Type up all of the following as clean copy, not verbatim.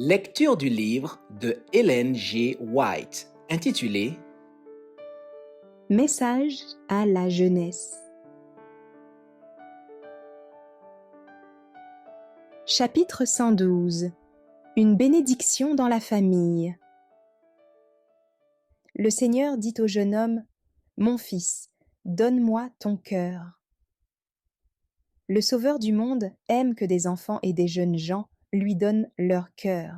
Lecture du livre de Ellen G. White, intitulé Message à la jeunesse. Chapitre 112. Une bénédiction dans la famille. Le Seigneur dit au jeune homme: « Mon fils, donne-moi ton cœur. » Le Sauveur du monde aime que des enfants et des jeunes gens lui donnent leur cœur.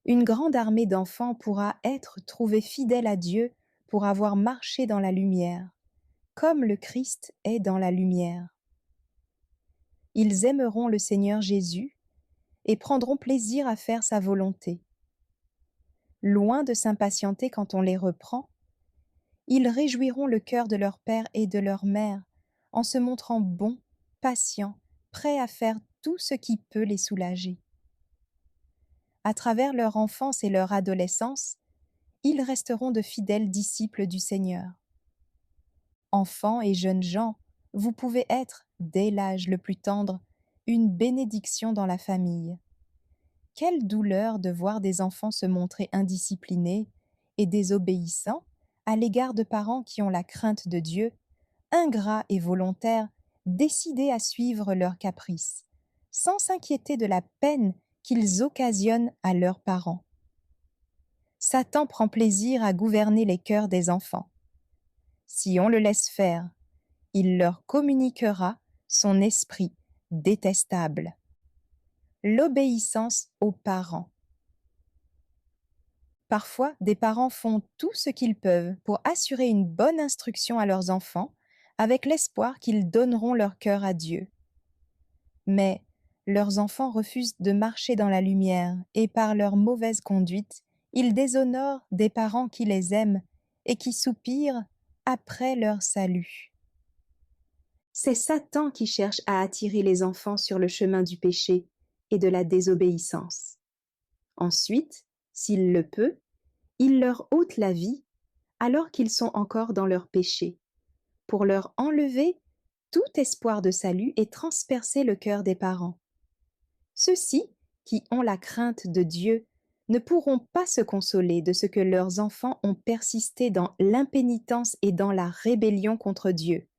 Une grande armée d'enfants pourra être trouvée fidèle à Dieu pour avoir marché dans la lumière, comme le Christ est dans la lumière. Ils aimeront le Seigneur Jésus et prendront plaisir à faire sa volonté. Loin de s'impatienter quand on les reprend, ils réjouiront le cœur de leur père et de leur mère en se montrant bons, patients, prêts à faire tout ce qui peut les soulager. À travers leur enfance et leur adolescence, ils resteront de fidèles disciples du Seigneur. Enfants et jeunes gens, vous pouvez être, dès l'âge le plus tendre, une bénédiction dans la famille. Quelle douleur de voir des enfants se montrer indisciplinés et désobéissants à l'égard de parents qui ont la crainte de Dieu, ingrats et volontaires, décidés à suivre leurs caprices, sans s'inquiéter de la peine qu'ils occasionnent à leurs parents. Satan prend plaisir à gouverner les cœurs des enfants. Si on le laisse faire, il leur communiquera son esprit détestable. L'obéissance aux parents. Parfois, des parents font tout ce qu'ils peuvent pour assurer une bonne instruction à leurs enfants, avec l'espoir qu'ils donneront leur cœur à Dieu. Mais leurs enfants refusent de marcher dans la lumière et par leur mauvaise conduite, ils déshonorent des parents qui les aiment et qui soupirent après leur salut. C'est Satan qui cherche à attirer les enfants sur le chemin du péché et de la désobéissance. Ensuite, s'il le peut, il leur ôte la vie alors qu'ils sont encore dans leur péché, pour leur enlever tout espoir de salut et transpercer le cœur des parents. Ceux-ci, qui ont la crainte de Dieu, ne pourront pas se consoler de ce que leurs enfants ont persisté dans l'impénitence et dans la rébellion contre Dieu.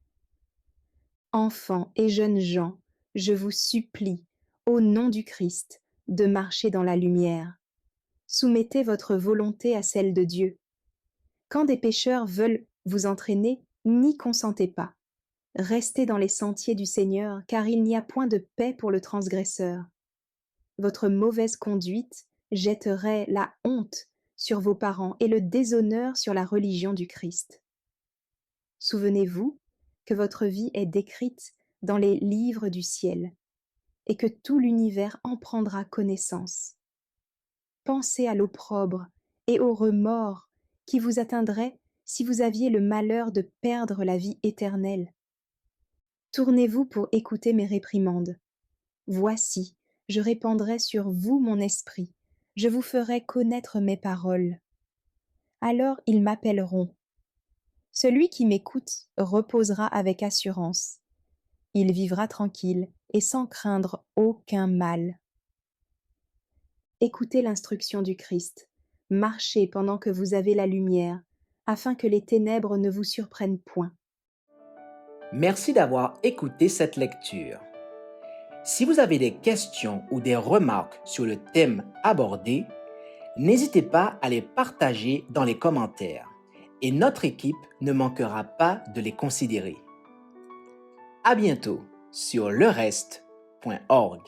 Enfants et jeunes gens, je vous supplie, au nom du Christ, de marcher dans la lumière. Soumettez votre volonté à celle de Dieu. Quand des pécheurs veulent vous entraîner, n'y consentez pas. Restez dans les sentiers du Seigneur, car il n'y a point de paix pour le transgresseur. Votre mauvaise conduite jetterait la honte sur vos parents et le déshonneur sur la religion du Christ. Souvenez-vous que votre vie est décrite dans les livres du ciel et que tout l'univers en prendra connaissance. Pensez à l'opprobre et au remords qui vous atteindraient si vous aviez le malheur de perdre la vie éternelle. Tournez-vous pour écouter mes réprimandes. Voici, je répandrai sur vous mon esprit, je vous ferai connaître mes paroles. Alors ils m'appelleront. Celui qui m'écoute reposera avec assurance. Il vivra tranquille et sans craindre aucun mal. Écoutez l'instruction du Christ. Marchez pendant que vous avez la lumière, afin que les ténèbres ne vous surprennent point. Merci d'avoir écouté cette lecture. Si vous avez des questions ou des remarques sur le thème abordé, n'hésitez pas à les partager dans les commentaires et notre équipe ne manquera pas de les considérer. À bientôt sur lereste.org.